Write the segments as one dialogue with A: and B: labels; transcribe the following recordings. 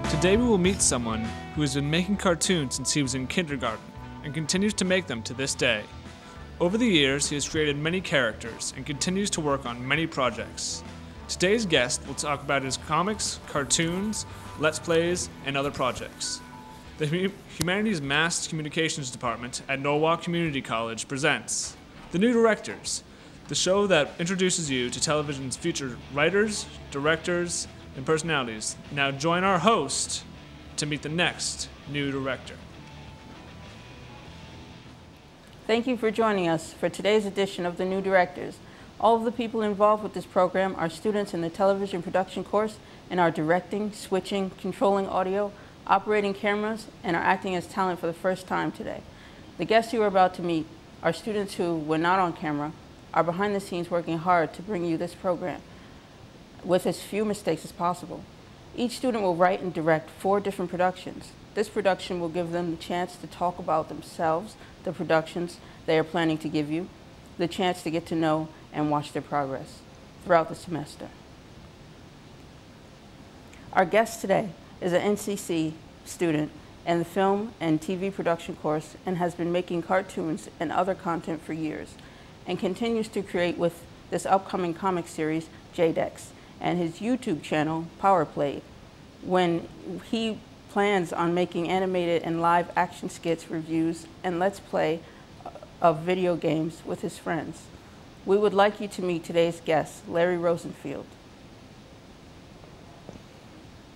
A: Today we will meet someone who has been making cartoons since he was in kindergarten and continues to make them to this day. Over the years, he has created many characters and continues to work on many projects. Today's guest will talk about his comics, cartoons, let's plays, and other projects. The Humanities Mass Communications Department at Norwalk Community College presents The New Directors, the show that introduces you to television's future writers, directors, and personalities. Now join our host to meet the next new director.
B: Thank you for joining us for today's edition of The New Directors. All of the people involved with this program are students in the television production course and are directing, switching, controlling audio, operating cameras, and are acting as talent for the first time today. The guests you are about to meet are students who, when not on camera, are behind the scenes working hard to bring you this program with as few mistakes as possible. Each student will write and direct 4 different productions. This production will give them the chance to talk about themselves, the productions they are planning to give you, the chance to get to know and watch their progress throughout the semester. Our guest today is an NCC student in the film and TV production course and has been making cartoons and other content for years and continues to create with this upcoming comic series, JDEX, and his YouTube channel, PowerPlayed, when he plans on making animated and live action skits, reviews, and let's play of video games with his friends. We would like you to meet today's guest, Larry Rosenfeld.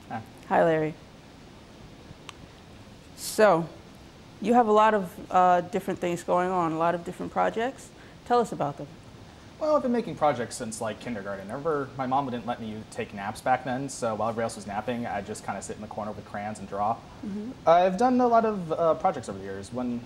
B: Hi, Larry. So, you have a lot of different things going on, a lot of different projects. Tell us about them.
C: Well, I've been making projects since like kindergarten. My mom didn't let me take naps back then, so while everybody else was napping, I'd just kind of sit in the corner with crayons and draw. I've done a lot of projects over the years. When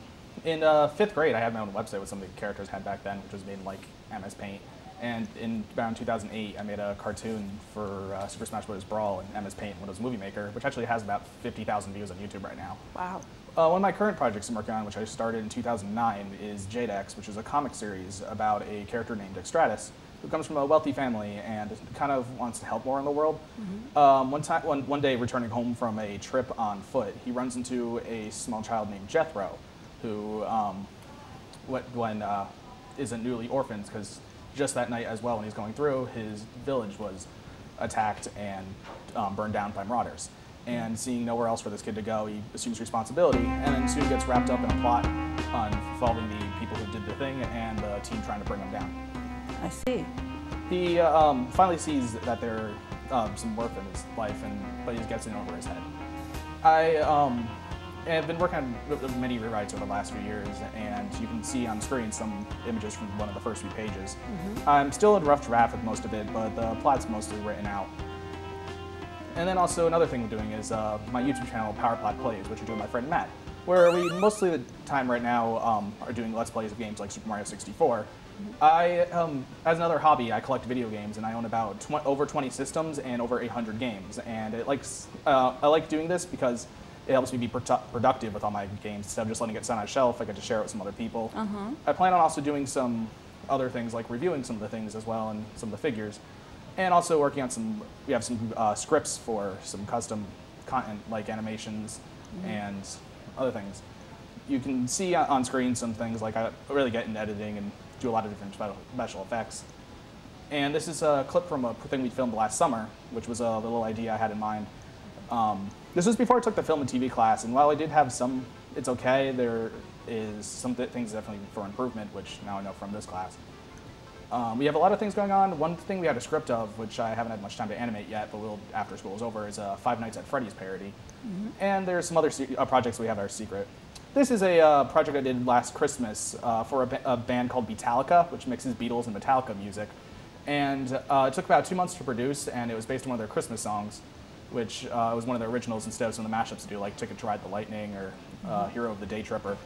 C: in 5th grade, I had my own website with some of the characters I had back then, which was made in like MS Paint. And in around 2008, I made a cartoon for Super Smash Bros. Brawl in MS Paint, Windows Movie Maker, which actually has about 50,000 views on YouTube right now.
B: Wow.
C: One of my current projects I'm working on, which I started in 2009, is JDEX, which is a comic series about a character named Extratus, who comes from a wealthy family and kind of wants to help more in the world. One day, returning home from a trip on foot, he runs into a small child named Jethro, who is a newly orphaned, because just that night as well, when he's going through, his village was attacked and burned down by marauders. And seeing nowhere else for this kid to go, he assumes responsibility and then soon gets wrapped up in a plot involving the people who did the thing and the team trying to bring him down.
B: I see.
C: He finally sees that there are some worth in his life, but he gets in over his head. I've been working on many rewrites over the last few years, and you can see on screen some images from one of the first few pages. I'm still in rough draft with most of it, but the plot's mostly written out. And then also another thing we're doing is my YouTube channel, PowerPlot Plays, which I do with my friend Matt, where we mostly the time right now are doing Let's Plays of games like Super Mario 64. As another hobby, I collect video games, and I own about over 20 systems and over 800 games. And I like doing this because it helps me be productive with all my games. Instead of just letting it sit on a shelf, I get to share it with some other people. I plan on also doing some other things, like reviewing some of the things as well, and some of the figures. And also working on we have some scripts for some custom content, like animations and other things. You can see on screen some things, like I really get into editing and do a lot of different special effects. And this is a clip from a thing we filmed last summer, which was a little idea I had in mind. This was before I took the film and TV class, and while I did have some, it's okay, there is some things definitely for improvement, which now I know from this class. We have a lot of things going on. One thing we had a script of, which I haven't had much time to animate yet, but we'll after school is over, is a Five Nights at Freddy's parody. And there's some other projects we have that are secret. This is a project I did last Christmas for a band called Beatallica, which mixes Beatles and Metallica music. And it took about 2 months to produce, and it was based on one of their Christmas songs, which was one of the originals instead of some of the mashups to do, like Ticket to Ride the Lightning or Hero of the Day Tripper.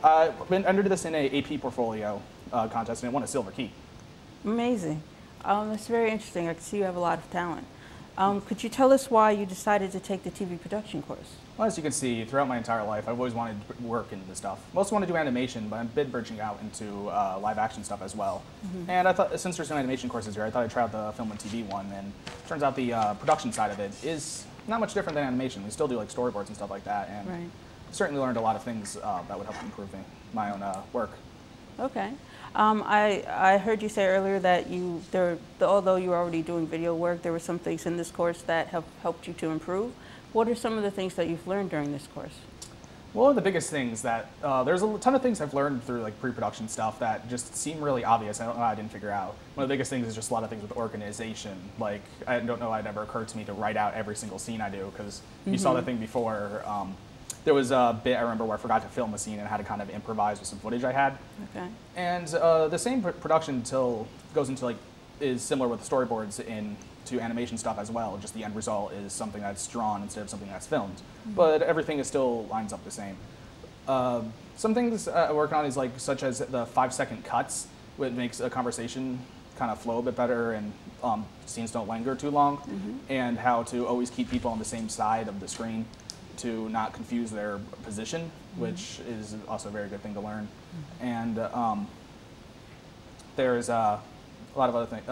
C: I entered this in a AP portfolio contest, and it won a silver key.
B: Amazing. That's very interesting. I can see you have a lot of talent. Could you tell us why you decided to take the TV production course?
C: Well, as you can see, throughout my entire life, I've always wanted to work in this stuff. Mostly want to do animation, but I've been bridging out into live action stuff as well. And I thought, since there's no animation courses here, I thought I'd try out the film and TV one, and it turns out the production side of it is not much different than animation. We still do like storyboards and stuff like that, and
B: Right.
C: certainly learned a lot of things that would help improve my own work.
B: Okay. I heard you say earlier that although you were already doing video work, there were some things in this course that have helped you to improve. What are some of the things that you've learned during this course?
C: One of the biggest things that, there's a ton of things I've learned through like pre-production stuff that just seem really obvious. I didn't figure out. One of the biggest things is just a lot of things with organization. Like, I don't know, it never occurred to me to write out every single scene I do, because you saw that thing before. There was a bit I remember where I forgot to film a scene and had to kind of improvise with some footage I had.
B: Okay.
C: And the same production goes into like, is similar with the storyboards to animation stuff as well. Just the end result is something that's drawn instead of something that's filmed. But everything is still lines up the same. Some things I work on is like such as the 5-second cuts, which makes a conversation kind of flow a bit better and scenes don't linger too long, and how to always keep people on the same side of the screen to not confuse their position, which is also a very good thing to learn. And there's a lot of other things.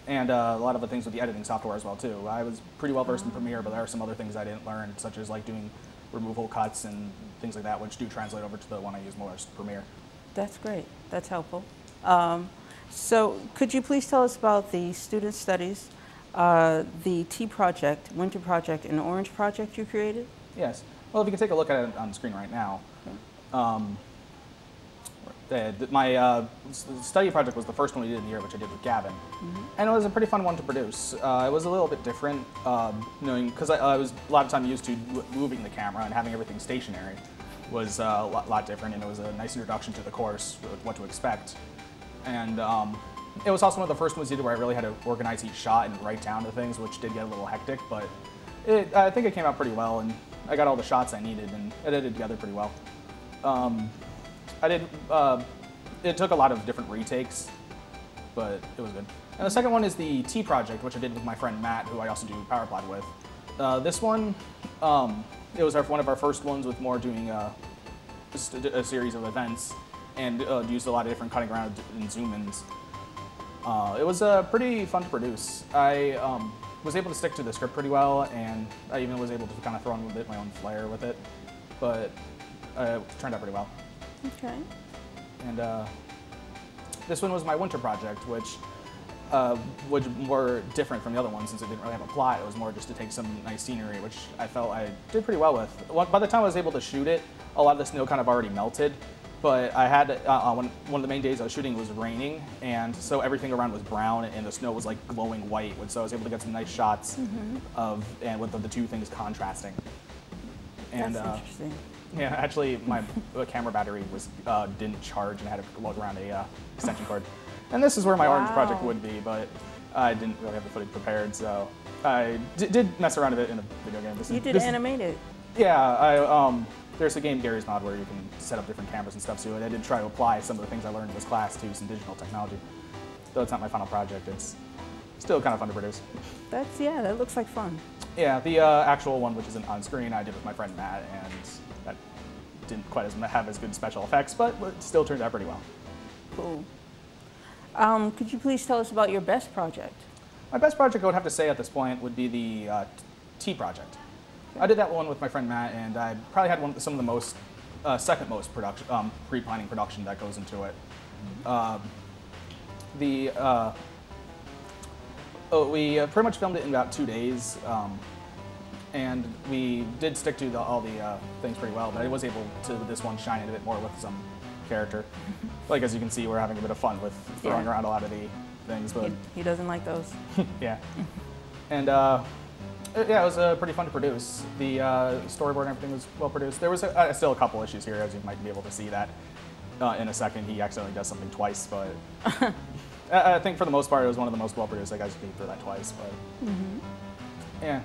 C: And a lot of the things with the editing software as well too. I was pretty well versed in Premiere, but there are some other things I didn't learn, such as like doing removal cuts and things like that, which do translate over to the one I use more as Premiere.
B: That's great. That's helpful. So could you please tell us about the student studies, the Tea Project, Winter Project, and Orange Project you created?
C: Yes. Well, if you can take a look at it on the screen right now. My study project was the first one we did in the year, which I did with Gavin. And it was a pretty fun one to produce. It was a little bit different, knowing, because I was a lot of time used to moving the camera and having everything stationary was a lot different, and it was a nice introduction to the course, what to expect. And it was also one of the first ones we did where I really had to organize each shot and write down the things, which did get a little hectic, but I think it came out pretty well, and I got all the shots I needed and edited together pretty well. It took a lot of different retakes, but it was good. And the second one is the Tea Project, which I did with my friend Matt, who I also do PowerPod with. This one, it was one of our first ones with more doing just a series of events, and used a lot of different cutting around and zoom-ins. It was pretty fun to produce. I was able to stick to the script pretty well, and I even was able to kind of throw in a bit my own flair with it, but it turned out pretty well.
B: Okay.
C: And this one was my winter project, which was more different from the other ones since it didn't really have a plot. It was more just to take some nice scenery, which I felt I did pretty well with. By the time I was able to shoot it, a lot of the snow kind of already melted, but I had, one of the main days I was shooting was raining, and so everything around was brown and the snow was like glowing white, so I was able to get some nice shots with the two things contrasting. And,
B: that's interesting.
C: Yeah, actually, my camera battery didn't charge and I had to lug around a extension cord. And this is where my Orange project would be, but I didn't really have the footage prepared, so I did mess around a bit in a video game.
B: You did animate it?
C: Yeah, there's a game, Gary's Mod, where you can set up different cameras and stuff to it. I did try to apply some of the things I learned in this class to some digital technology. Though it's not my final project, it's still kind of fun to produce.
B: Yeah, that looks like fun.
C: Yeah, the actual one, which isn't on screen, I did with my friend Matt, and that didn't quite have as good special effects, but it still turned out pretty well.
B: Cool. Could you please tell us about your best project?
C: My best project, I would have to say at this point, would be the Tea Project. I did that one with my friend Matt, and I probably had some of the most, second most production, pre-planning production that goes into it. We pretty much filmed it in about 2 days, and we did stick to all the things pretty well, but I was able to, with this one, shine it a bit more with some character. Like, as you can see, we're having a bit of fun with throwing around a lot of the things. But
B: he doesn't like those.
C: Yeah. And yeah, it was pretty fun to produce. The storyboard and everything was well produced. There was still a couple issues here, as you might be able to see that in a second. He accidentally does something twice, but I think for the most part, it was one of the most well produced. I guess you could for that twice, but yeah.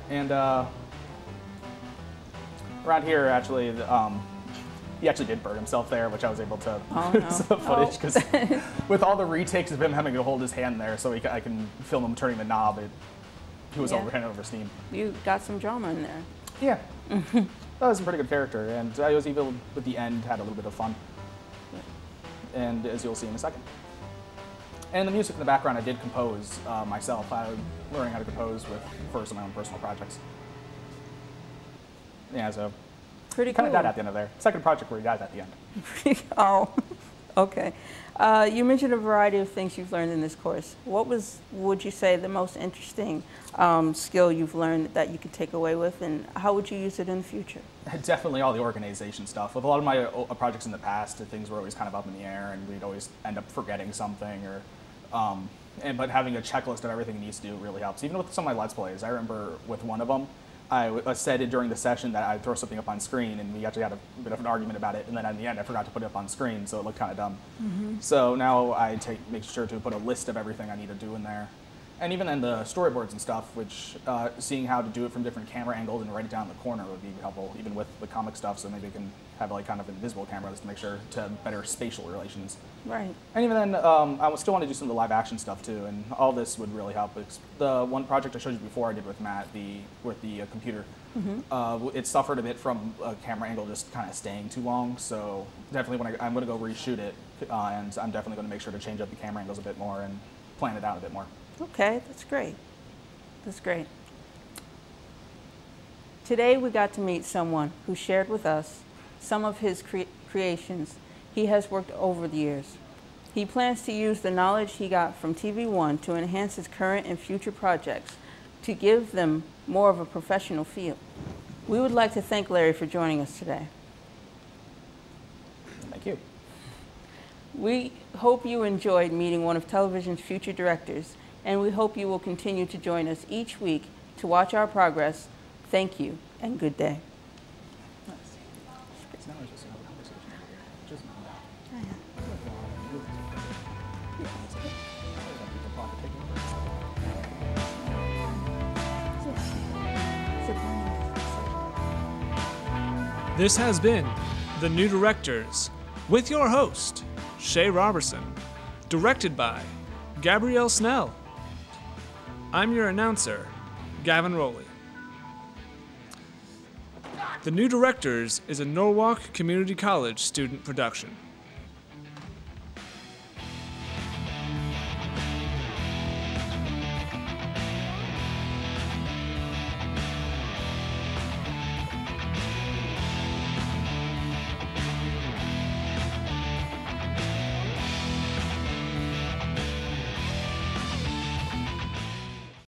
C: And around here, actually, he actually did burn himself there, which I was able to some footage because with all the retakes of him having to hold his hand there, so I can film him turning the knob. He was ran over steam. You
B: got some drama in there.
C: Yeah, that was a pretty good character, and I was even with the end had a little bit of fun, and as you'll see in a second. And the music in the background I did compose myself. I was learning how to compose for some of my own personal projects. Yeah, so
B: Pretty
C: kind
B: cool.
C: of died at the end of there. Second project where he dies at the end.
B: Oh, okay. You mentioned a variety of things you've learned in this course. What would you say, the most interesting skill you've learned that you could take away with, and how would you use it in the future?
C: Definitely all the organization stuff. With a lot of my projects in the past, things were always kind of up in the air, and we'd always end up forgetting something, or but having a checklist of everything you need to do really helps. Even with some of my Let's Plays, I remember with one of them, I said it during the session that I'd throw something up on screen, and we actually had a bit of an argument about it, and then at the end I forgot to put it up on screen, so it looked kind of dumb. So now I make sure to put a list of everything I need to do in there. And even in the storyboards and stuff, which seeing how to do it from different camera angles and write it down in the corner would be helpful, even with the comic stuff, so maybe we can have like kind of invisible cameras to make sure to have better spatial relations.
B: Right.
C: And even then, I still want to do some of the live action stuff too, and all this would really help. The one project I showed you before I did with Matt, with the computer, it suffered a bit from a camera angle just kind of staying too long, so definitely when I'm going to go reshoot it, and I'm definitely going to make sure to change up the camera angles a bit more and plan it out a bit more.
B: Okay, that's great. That's great. Today we got to meet someone who shared with us some of his creations he has worked over the years. He plans to use the knowledge he got from TV1 to enhance his current and future projects to give them more of a professional feel. We would like to thank Larry for joining us today.
C: Thank you.
B: We hope you enjoyed meeting one of television's future directors, and we hope you will continue to join us each week to watch our progress. Thank you, and good day.
A: This has been The New Directors with your host, Shay Robertson, directed by Gabrielle Snell. I'm your announcer, Gavin Rowley. The New Directors is a Norwalk Community College student production.